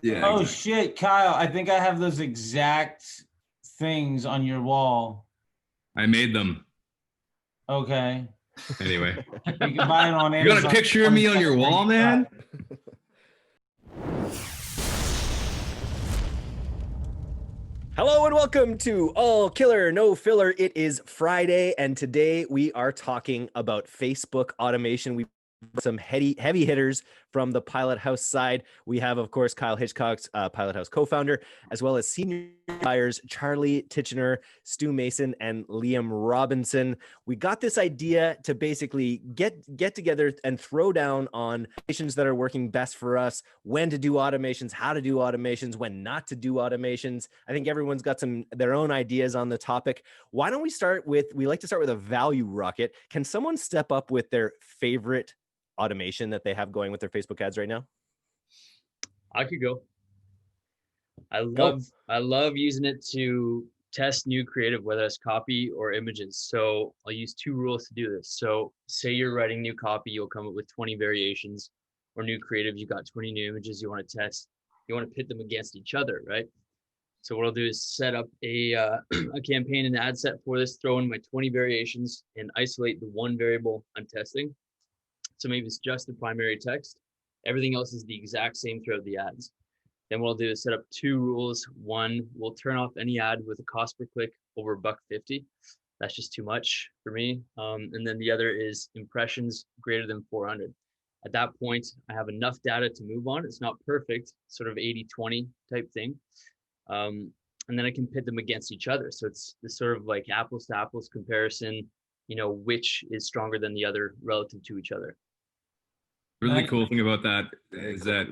Yeah, Oh exactly. shit, Kyle, I think I have those exact things on your wall. I made them Okay. anyway. You can buy it on You got a Amazon picture of for me on your wall, man? 27.95. Hello and welcome to All Killer No Filler. It is Friday, and today we are talking about Facebook automation. We some heavy hitters from the Pilothouse side. We have, of course, Kyle Hitchcock's Pilothouse co-founder, as well as senior buyers Charlie Titchener, Stu Mason, and Liam Robinson. We got this idea to basically get together and throw down on automations that are working best for us, when to do automations, how to do automations, when not to do automations. I think everyone's got their own ideas on the topic. Why don't we like to start with a value rocket. Can someone step up with their favorite automation that they have going with their Facebook ads right now? I could go. I Go. love I love using it to test new creative, whether it's copy or images. So I'll use two rules to do this. So say you're writing new copy, you'll come up with 20 variations, or new creative, you got 20 new images you want to test. You want to pit them against each other, right? So what I'll do is set up a a campaign and ad set for this, throw in my 20 variations and isolate the one variable I'm testing. So maybe it's just the primary text. Everything else is the exact same throughout the ads. Then what I'll do is set up two rules. One, we'll turn off any ad with a cost per click over $1.50. That's just too much for me. And then the other is impressions greater than 400. At that point, I have enough data to move on. It's not perfect, sort of 80-20 type thing. And then I can pit them against each other. So it's this sort of like apples to apples comparison, which is stronger than the other relative to each other. The really Nice. cool thing about that is that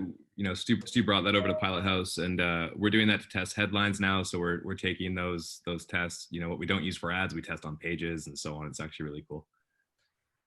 Stu brought that over to Pilothouse, and we're doing that to test headlines now. So we're taking those tests. What we don't use for ads, we test on pages and so on. It's actually really cool.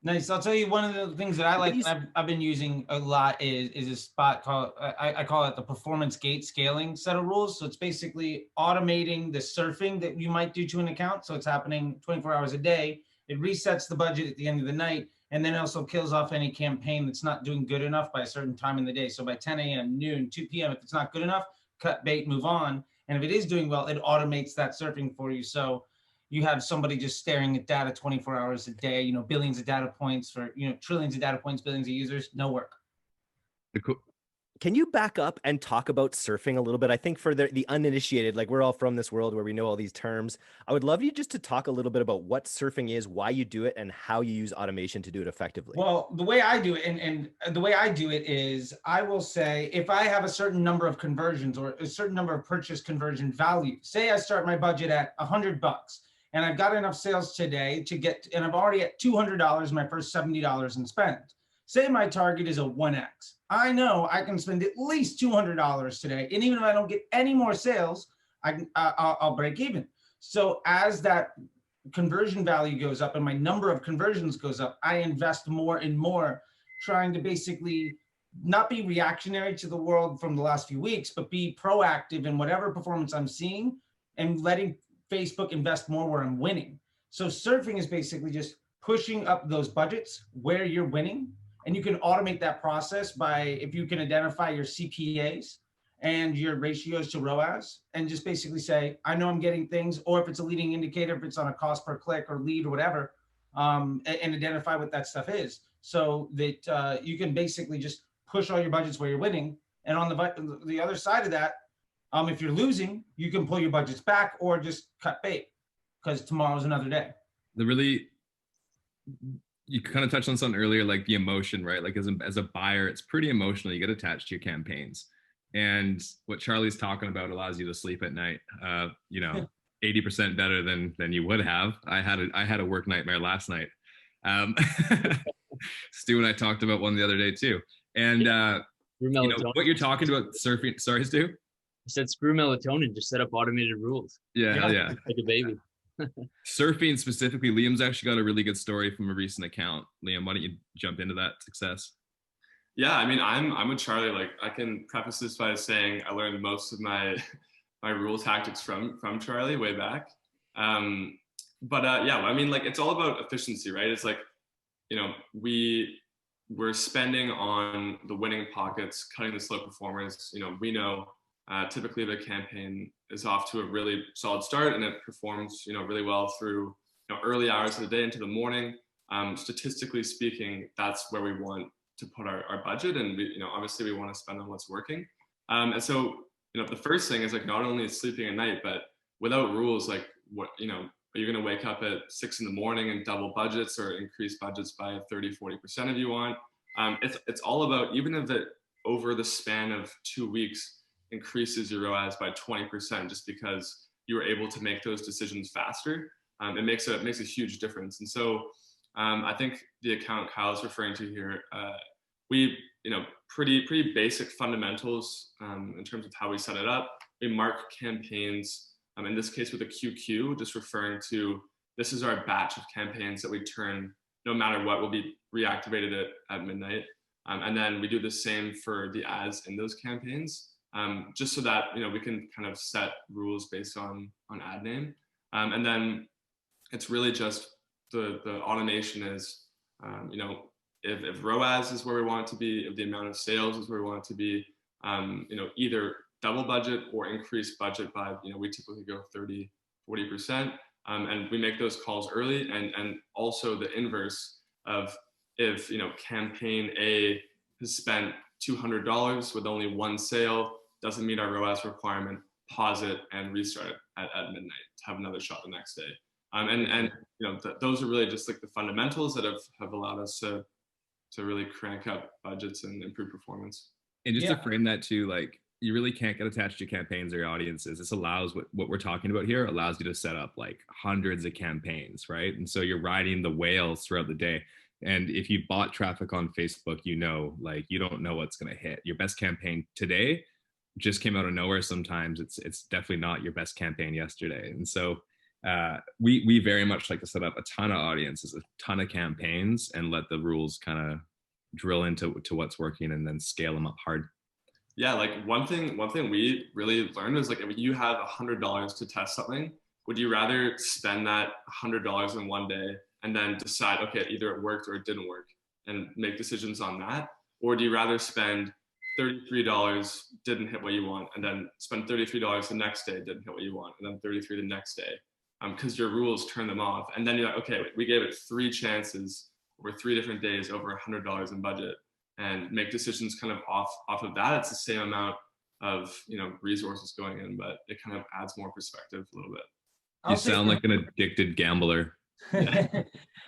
Nice. I'll tell you one of the things that I like, I've been using a lot is a spot called, I call it the performance gate scaling set of rules. So it's basically automating the surfing that you might do to an account. So it's happening 24 hours a day. It resets the budget at the end of the night. And then also kills off any campaign that's not doing good enough by a certain time in the day. So by 10 a.m., noon, 2 p.m., if it's not good enough, cut bait, move on. And if it is doing well, it automates that surfing for you. So you have somebody just staring at data 24 hours a day, billions of data points for, trillions of data points, billions of users, no work. Can you back up and talk about surfing a little bit? I think for the uninitiated, like we're all from this world where we know all these terms. I would love you just to talk a little bit about what surfing is, why you do it, and how you use automation to do it effectively. Well, the way I do it, and the way I do it is I will say, if I have a certain number of conversions or a certain number of purchase conversion value, say I start my budget at $100 and I've got enough sales today to get, and I'm already at $200, my first $70 in spend. Say my target is a 1X. I know I can spend at least $200 today. And even if I don't get any more sales, I'll break even. So as that conversion value goes up and my number of conversions goes up, I invest more and more, trying to basically not be reactionary to the world from the last few weeks, but be proactive in whatever performance I'm seeing and letting Facebook invest more where I'm winning. So surfing is basically just pushing up those budgets where you're winning. And you can automate that process by, if you can identify your CPAs and your ratios to ROAS, and just basically say, I know I'm getting things, or if it's a leading indicator, if it's on a cost per click or lead or whatever, and identify what that stuff is, so that you can basically just push all your budgets where you're winning. And on the other side of that, if you're losing, you can pull your budgets back or just cut bait, because tomorrow's another day. You kind of touched on something earlier, like the emotion, right? Like as a buyer, it's pretty emotional. You get attached to your campaigns. And what Charlie's talking about allows you to sleep at night, 80% better than you would have. I had a work nightmare last night. Stu and I talked about one the other day too. And what you're talking about surfing. Sorry, Stu? I said screw melatonin, just set up automated rules. Yeah. Like a baby. Surfing specifically, Liam's actually got a really good story from a recent account. Liam, why don't you jump into that success? Yeah, I mean, I'm with Charlie. Like, I can preface this by saying I learned most of my rule tactics from Charlie way back. Yeah, I mean, like, it's all about efficiency, right? It's like, we we're spending on the winning pockets, cutting the slow performers. We know typically the campaign is off to a really solid start and it performs, really well through early hours of the day into the morning. Statistically speaking, that's where we want to put our budget, and we, obviously we want to spend on what's working. And so, the first thing is like not only sleeping at night, but without rules, like what, are you going to wake up at 6 in the morning and double budgets or increase budgets by 30-40% if you want? It's all about, even if it over the span of 2 weeks increases your ROAS by 20%, just because you were able to make those decisions faster, it makes a huge difference. And so I think the account Kyle's referring to here, we, pretty basic fundamentals in terms of how we set it up. We mark campaigns, in this case with a QQ, just referring to this is our batch of campaigns that we turn, no matter what, will be reactivated at midnight. And then we do the same for the ads in those campaigns, just so that we can kind of set rules based on ad name. And then it's really just the automation is, if ROAS is where we want it to be, if the amount of sales is where we want it to be, either double budget or increase budget by, we typically go 30-40%. And we make those calls early, and also the inverse of if, campaign A has spent $200 with only one sale, doesn't meet our ROAS requirement, pause it and restart it at midnight to have another shot the next day. And those are really just like the fundamentals that have allowed us to really crank up budgets and improve performance. And just to frame that too, like you really can't get attached to campaigns or your audiences. This allows what we're talking about here allows you to set up like hundreds of campaigns, right? And so you're riding the whales throughout the day. And if you bought traffic on Facebook, like you don't know what's going to hit. Your best campaign today just came out of nowhere. Sometimes it's definitely not your best campaign yesterday. And so we very much like to set up a ton of audiences, a ton of campaigns, and let the rules kind of drill into what's working and then scale them up hard. Yeah, like one thing we really learned is like if you have $100 to test something, would you rather spend that $100 in one day and then decide, okay, either it worked or it didn't work, and make decisions on that? Or do you rather spend $33, didn't hit what you want, and then spend $33 the next day, didn't hit what you want, and then 33 the next day? Because your rules turn them off. And then you're like, okay, we gave it 3 chances over 3 different days, over $100 in budget, and make decisions kind of off of that. It's the same amount of resources going in, but it kind of adds more perspective a little bit. You sound like an addicted gambler.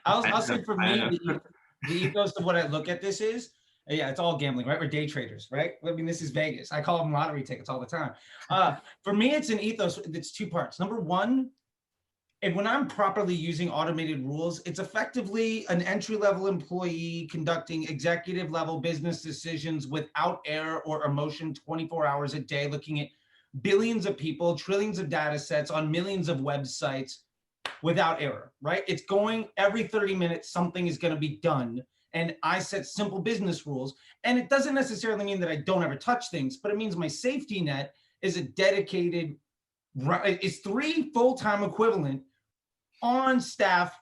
I'll say for me, the ethos of what I look at this is, it's all gambling, right? We're day traders, right? I mean, this is Vegas. I call them lottery tickets all the time. For me, it's an ethos. It's 2 parts. Number one, and when I'm properly using automated rules, it's effectively an entry-level employee conducting executive-level business decisions without error or emotion 24 hours a day, looking at billions of people, trillions of data sets on millions of websites without error, right? It's going every 30 minutes, something is going to be done. And I set simple business rules. And it doesn't necessarily mean that I don't ever touch things, but it means my safety net is a dedicated, it's 3 full-time equivalent on staff,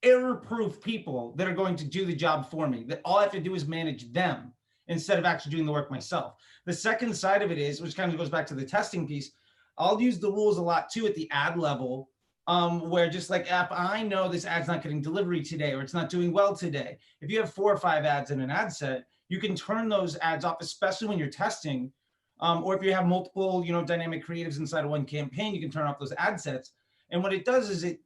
error-proof people that are going to do the job for me, that all I have to do is manage them instead of actually doing the work myself. The second side of it is, which kind of goes back to the testing piece, I'll use the rules a lot too at the ad level, where just like if I know this ad's not getting delivery today or it's not doing well today, if you have 4 or 5 ads in an ad set, you can turn those ads off, especially when you're testing, or if you have multiple, dynamic creatives inside of one campaign, you can turn off those ad sets. And what it does is it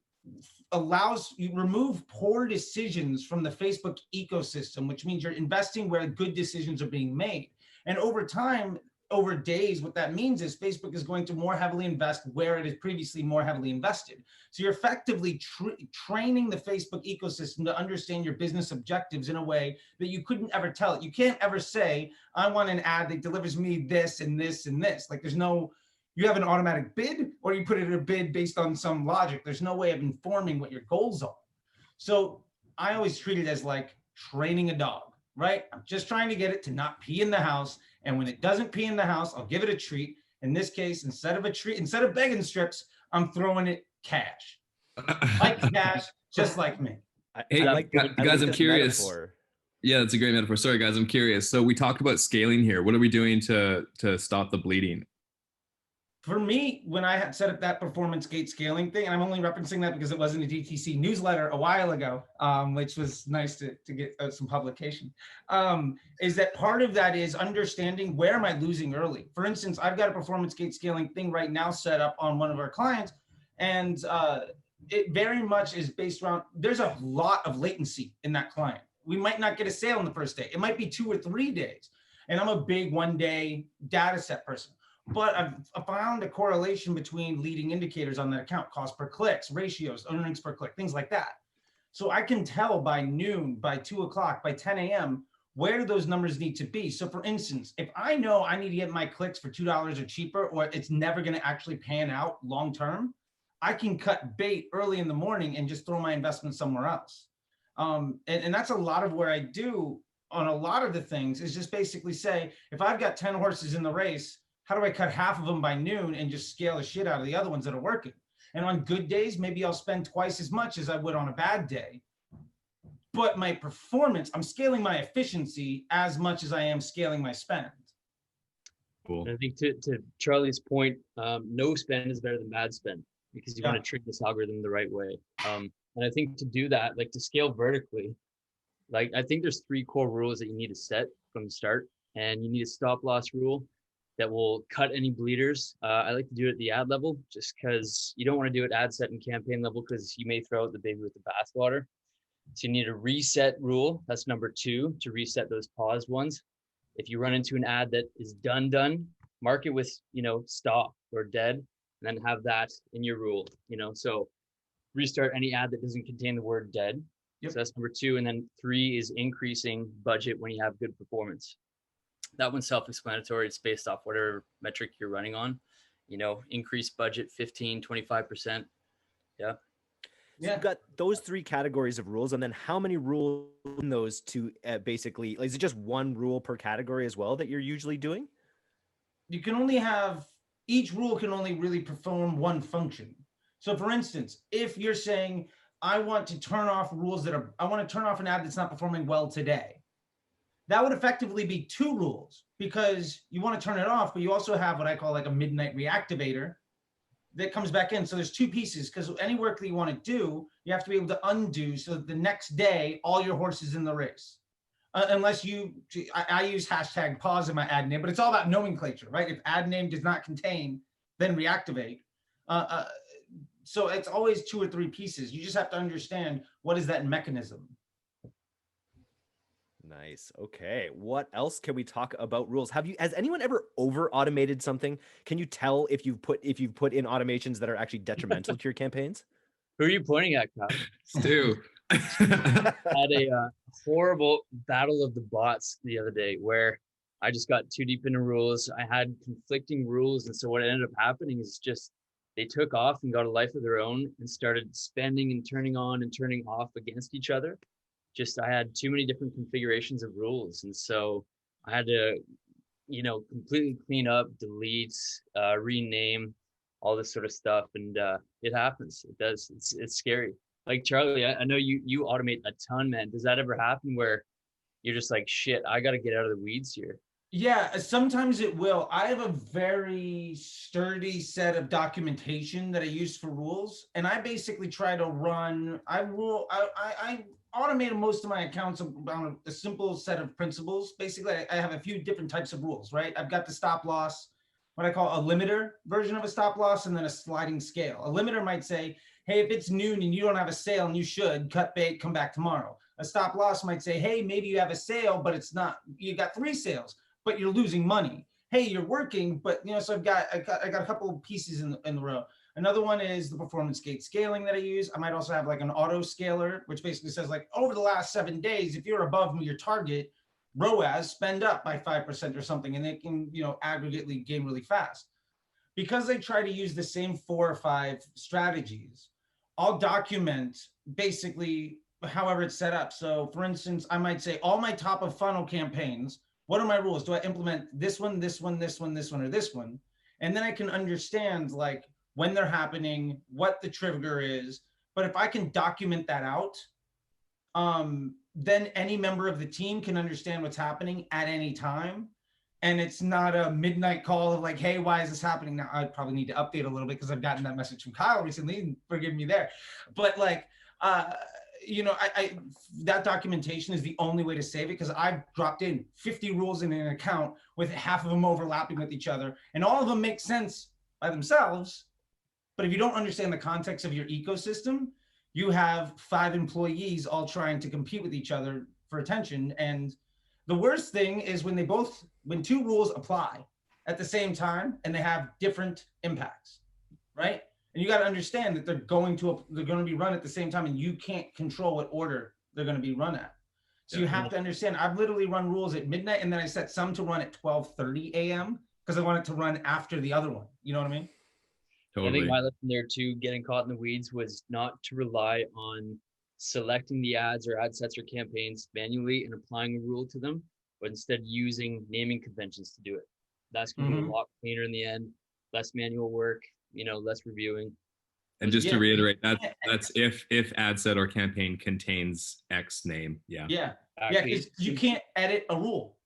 allows you remove poor decisions from the Facebook ecosystem, which means you're investing where good decisions are being made. And over time, over days, what that means is Facebook is going to more heavily invest where it is previously more heavily invested. So you're effectively training the Facebook ecosystem to understand your business objectives in a way that you couldn't ever tell it. You can't ever say, I want an ad that delivers me this and this and this. Like there's no, you have an automatic bid or you put it in a bid based on some logic. There's no way of informing what your goals are. So I always treat it as like training a dog, right? I'm just trying to get it to not pee in the house. And when it doesn't pee in the house, I'll give it a treat. In this case, instead of begging strips, I'm throwing it cash. Like cash, just like me. Hey, guys, I'm curious. Yeah, that's a great metaphor. Sorry, guys, I'm curious. So we talked about scaling here. What are we doing to stop the bleeding? For me, when I had set up that performance gate scaling thing, and I'm only referencing that because it was in a DTC newsletter a while ago, which was nice to get some publication, is that part of that is understanding where am I losing early. For instance, I've got a performance gate scaling thing right now set up on one of our clients, and it very much is based around, there's a lot of latency in that client. We might not get a sale on the first day. It might be 2 or 3 days. And I'm a big 1-day data set person. But I've found a correlation between leading indicators on that account, cost per clicks, ratios, earnings per click, things like that. So I can tell by noon, by 2 o'clock, by 10 a.m., where those numbers need to be. So for instance, if I know I need to get my clicks for $2 or cheaper, or it's never going to actually pan out long-term, I can cut bait early in the morning and just throw my investment somewhere else. And that's a lot of where I do on a lot of the things is just basically say, if I've got 10 horses in the race, how do I cut half of them by noon and just scale the shit out of the other ones that are working? And on good days, maybe I'll spend twice as much as I would on a bad day. But my performance, I'm scaling my efficiency as much as I am scaling my spend. Cool. And I think to Charlie's point, no spend is better than bad spend because you want to treat this algorithm the right way. And I think to do that, like to scale vertically, like I think there's 3 core rules that you need to set from the start, and you need a stop loss rule that will cut any bleeders. I like to do it at the ad level just because you don't want to do it ad set and campaign level because you may throw out the baby with the bathwater. So you need a reset rule. That's number 2, to reset those paused ones. If you run into an ad that is done, mark it with, stop or dead, and then have that in your rule, so restart any ad that doesn't contain the word dead. Yep. So that's number 2. And then 3 is increasing budget when you have good performance. That one's self-explanatory. It's based off whatever metric you're running on, increase budget 15, 25%. Yeah. So you've got those 3 categories of rules, and then how many rules in those to basically, is it just 1 rule per category as well that you're usually doing? You can only have, each rule can only really perform 1 function. So for instance, if you're saying, I want to turn off I want to turn off an ad that's not performing well today, that would effectively be 2 rules because you want to turn it off, but you also have what I call like a midnight reactivator that comes back in. So there's 2 pieces because any work that you want to do, you have to be able to undo so that the next day, all your horses in the race. Unless I use hashtag pause in my ad name, but it's all about nomenclature, right? If ad name does not contain, then reactivate. So it's always 2 or 3 pieces. You just have to understand what is that mechanism. Nice. Okay. What else can we talk about rules? Has anyone ever over automated something? Can you tell if you've put in automations that are actually detrimental to your campaigns? Who are you pointing at, Kyle? Stu. Had a horrible battle of the bots the other day where I just got too deep into rules. I had conflicting rules. And so what ended up happening is just they took off and got a life of their own and started spending and turning on and turning off against each other. I had too many different configurations of rules. And so I had to, completely clean up, delete, rename, all this sort of stuff. And it happens. It does. It's scary. Like Charlie, I know you automate a ton, man. Does that ever happen where you're just like, shit, I got to get out of the weeds here? Yeah, sometimes it will. I have a very sturdy set of documentation that I use for rules. And I basically try to I automate most of my accounts around a simple set of principles. Basically, I have a few different types of rules, right? I've got the stop loss, what I call a limiter version of a stop loss, and then a sliding scale. A limiter might say, hey, if it's noon and you don't have a sale and you should, cut bait, come back tomorrow. A stop loss might say, hey, maybe you have a sale, but it's not, you got 3 sales, but you're losing money. Hey, you're working, but so I got a couple of pieces in the row. Another one is the performance gate scaling that I use. I might also have like an auto scaler, which basically says like over the last 7 days, if you're above your target, ROAS, spend up by 5% or something, and they can, aggregately gain really fast. Because I try to use the same 4 or 5 strategies, I'll document basically however it's set up. So for instance, I might say all my top of funnel campaigns, what are my rules? Do I implement this one, this one, this one, this one, or this one? And then I can understand like when they're happening, what the trigger is. But if I can document that out, then any member of the team can understand what's happening at any time. And it's not a midnight call of like, hey, why is this happening now? I probably need to update a little bit because I've gotten that message from Kyle recently, and forgive me there. But like, you know, that documentation is the only way to save it, because I've dropped in 50 rules in an account with half of them overlapping with each other, and all of them make sense by themselves. But if you don't understand the context of your ecosystem, you have 5 employees all trying to compete with each other for attention. And the worst thing is when 2 rules apply at the same time and they have different impacts, right? And you got to understand that they're going to be run at the same time, and you can't control what order they're going to be run at. So you have to understand, I've literally run rules at midnight, and then I set some to run at 12:30 a.m. because I want it to run after the other one. You know what I mean? Totally. I think my lesson there too, getting caught in the weeds, was not to rely on selecting the ads or ad sets or campaigns manually and applying a rule to them, but instead using naming conventions to do it. That's going to be a lot cleaner in the end, less manual work, you know, less reviewing. And just to reiterate, that's if ad set or campaign contains X name. Yeah, because you can't edit a rule,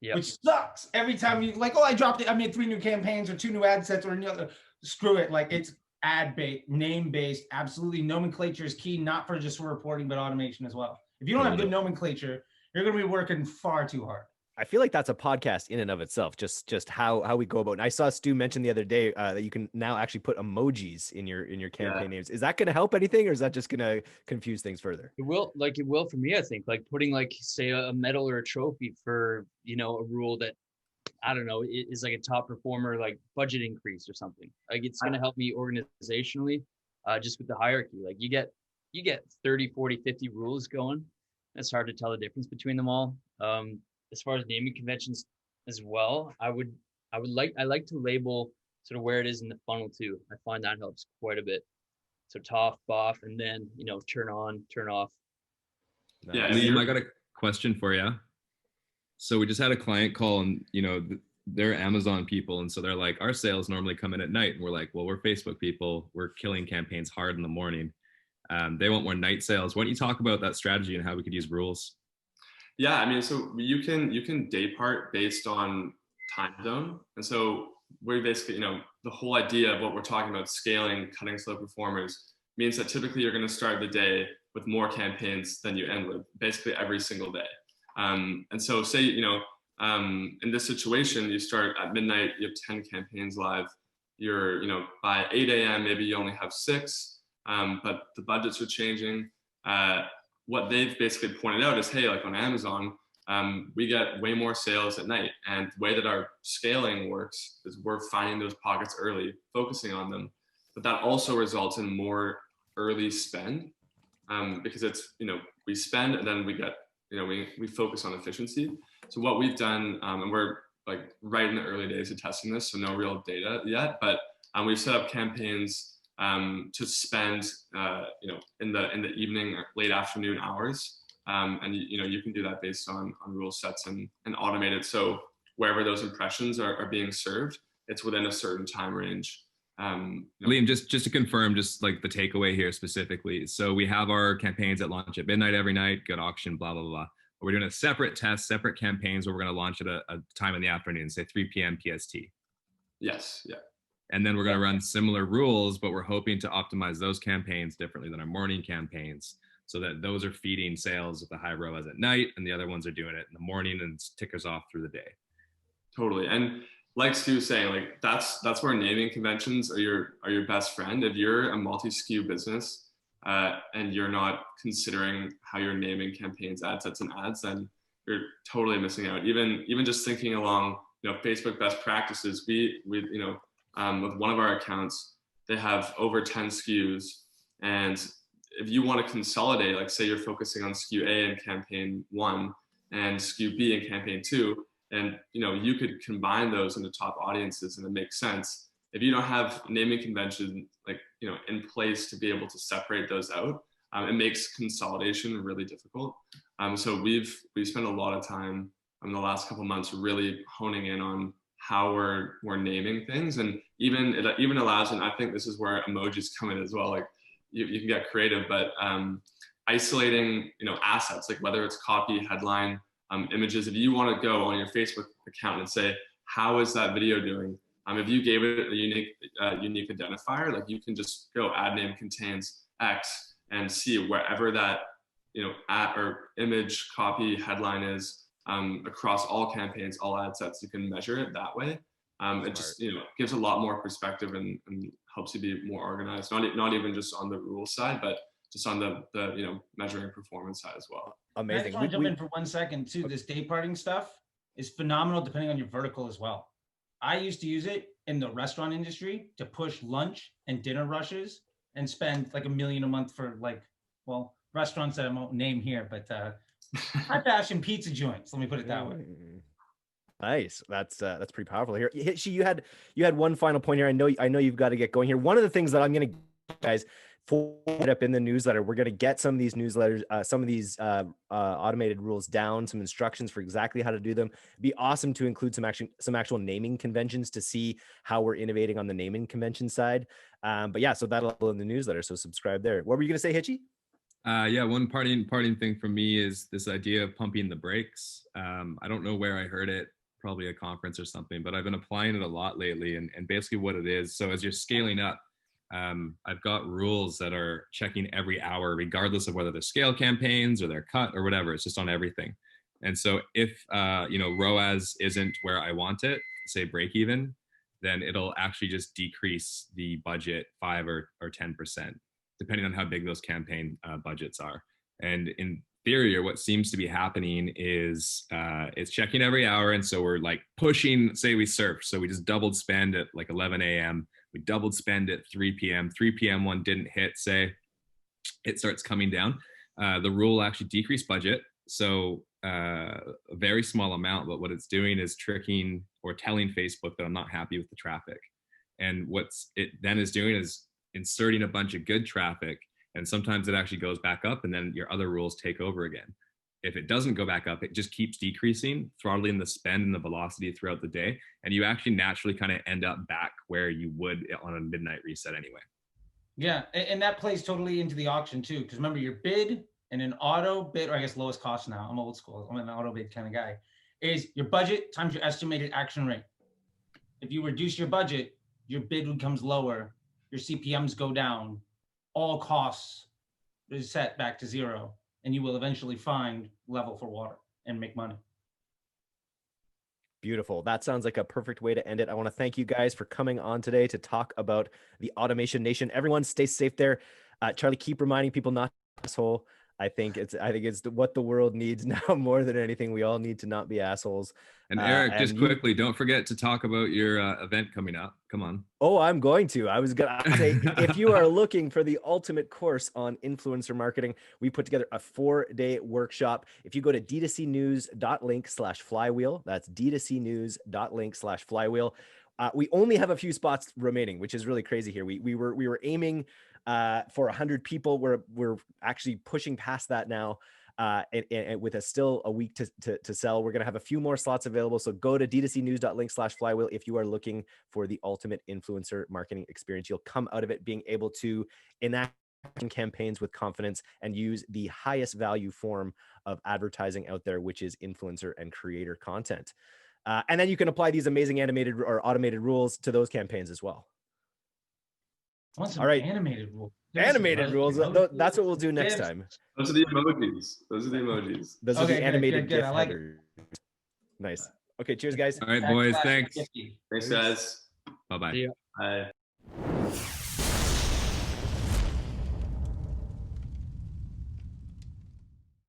which sucks. Every time you like, oh, I dropped it, I made 3 new campaigns or 2 new ad sets or any other. Screw it. Like, it's ad-based, name-based. Absolutely, nomenclature is key, not for just for reporting, but automation as well. If you don't have good nomenclature, you're going to be working far too hard. I feel like that's a podcast in and of itself, just how we go about it. And I saw Stu mention the other day that you can now actually put emojis in your campaign names. Is that going to help anything, or is that just going to confuse things further? It will for me, I think, like putting like, say, a medal or a trophy for, you know, a rule that, I don't know, is like a top performer, like budget increase or something. Like, it's going to help me organizationally, just with the hierarchy. Like, you get 30, 40, 50 rules going. It's hard to tell the difference between them all. As far as naming conventions as well, I like to label sort of where it is in the funnel too. I find that helps quite a bit. So top, off, and then, you know, turn on, turn off. Yeah, Liam, I got a question for you. So we just had a client call, and you know, they're Amazon people, and so they're like, our sales normally come in at night, and we're like, well, we're Facebook people, we're killing campaigns hard in the morning. They want more night sales. Why don't you talk about that strategy and how we could use rules? Yeah, I mean, so you can day part based on time zone. And so we're basically, you know, the whole idea of what we're talking about, scaling, cutting slow performers, means that typically you're going to start the day with more campaigns than you end with, basically every single day. And so say, you know, in this situation, you start at midnight, you have 10 campaigns live. You're, you know, by 8 a.m., maybe you only have 6, but the budgets are changing. What they've basically pointed out is, hey, like on Amazon, we get way more sales at night. And the way that our scaling works is we're finding those pockets early, focusing on them. But that also results in more early spend, because it's, you know, we spend and then we get, you know, we focus on efficiency. So what we've done, and we're like right in the early days of testing this, so no real data yet, but we've set up campaigns to spend, you know, in the evening or late afternoon hours, and you know, you can do that based on rule sets and automate it. So wherever those impressions are being served, it's within a certain time range. Liam, just to confirm, just like the takeaway here specifically. So we have our campaigns that launch at midnight every night, good auction, blah, blah, blah. But we're doing a separate test, separate campaigns where we're going to launch at a time in the afternoon, say 3 p.m. PST. Yes. Yeah. And then we're going to run similar rules, but we're hoping to optimize those campaigns differently than our morning campaigns, so that those are feeding sales at the high ROAS at night, and the other ones are doing it in the morning and tickers off through the day. Totally. And like Stu was saying, like that's where naming conventions are your best friend. If you're a multi-SKU business and you're not considering how you're naming campaigns, ad sets, and ads, then you're totally missing out. Even just thinking along, you know, Facebook best practices. We you know, with one of our accounts, they have over 10 SKUs, and if you want to consolidate, like say you're focusing on SKU A in campaign 1 and SKU B in campaign 2, and you know, you could combine those into top audiences and it makes sense. If you don't have naming conventions, like, you know, in place to be able to separate those out, it makes consolidation really difficult. So we've spent a lot of time in the last couple of months really honing in on how we're naming things, and it even allows, and I think this is where emojis come in as well. Like you can get creative, but isolating, assets, like whether it's copy, headline, images. If you want to go on your Facebook account and say, how is that video doing? If you gave it a unique identifier, like you can just go ad name contains X and see wherever that, at or image, copy, headline is across all campaigns, all ad sets. You can measure it that way. It just gives a lot more perspective and helps you be more organized. Not even just on the rules side, but just on the measuring performance side as well. Amazing. I just want to jump in for 1 second too. This day parting stuff is phenomenal depending on your vertical as well. I used to use it in the restaurant industry to push lunch and dinner rushes and spend like $1 million a month for restaurants that I won't name here, but high fashion pizza joints. Let me put it that way. Nice. That's pretty powerful here. Hitchy, you had one final point here. I know you've got to get going here. One of the things that I'm going to guys forward up in the newsletter, we're going to get some of these newsletters, some of these automated rules down, some instructions for exactly how to do them. It'd be awesome to include some actual naming conventions to see how we're innovating on the naming convention side. But yeah, so that'll be in the newsletter. So subscribe there. What were you going to say, Hitchy? One parting thing for me is this idea of pumping the brakes. I don't know where I heard it, probably a conference or something, but I've been applying it a lot lately. And basically what it is, so as you're scaling up, I've got rules that are checking every hour, regardless of whether they're scale campaigns or they're cut or whatever. It's just on everything. And so if, ROAS isn't where I want it, say break even, then it'll actually just decrease the budget 5 or 10%, depending on how big those campaign budgets are. And in theory, or what seems to be happening is it's checking every hour. And so we're like pushing, say we surf. So we just doubled spend at like 11 a.m. We doubled spend at 3 p.m. 3 p.m. one didn't hit, say, it starts coming down. The rule will actually decrease budget. So a very small amount, but what it's doing is tricking or telling Facebook that I'm not happy with the traffic. And what's it then is doing is inserting a bunch of good traffic, and sometimes it actually goes back up, and then your other rules take over again. If it doesn't go back up, it just keeps decreasing, throttling the spend and the velocity throughout the day, and you actually naturally kind of end up back where you would on a midnight reset anyway. Yeah, and that plays totally into the auction too, because remember your bid and an auto bid, or I guess lowest cost now, I'm old school, I'm an auto bid kind of guy, is your budget times your estimated action rate. If you reduce your budget, your bid becomes lower, your CPMs go down, all costs is set back to zero, and you will eventually find level for water and make money. Beautiful. That sounds like a perfect way to end it. I want to thank you guys for coming on today to talk about the Automation Nation. Everyone stay safe there. Charlie, keep reminding people not to be asshole. I think it's what the world needs now more than anything. We all need to not be assholes. And Eric, just quickly, don't forget to talk about your event coming up. Come on. Oh, I'm going to. I was going to say, if you are looking for the ultimate course on influencer marketing, we put together a 4-day workshop. If you go to d2cnews.link/flywheel, that's d2cnews.link/flywheel. We only have a few spots remaining, which is really crazy here. We were aiming for 100 people. We're actually pushing past that now. And with still a week to sell, we're going to have a few more slots available. So go to d2cnews.link/flywheel if you are looking for the ultimate influencer marketing experience. You'll come out of it being able to enact campaigns with confidence and use the highest value form of advertising out there, which is influencer and creator content. And then you can apply these amazing animated or automated rules to those campaigns as well. All right. Animated rules. Animated rules. That's what we'll do next time. Those are the emojis. Those are the animated good. GIF I like headers. Nice. Okay. Cheers, guys. All right, boys. Thanks. Thanks, guys. Bye-bye. Yeah. Bye.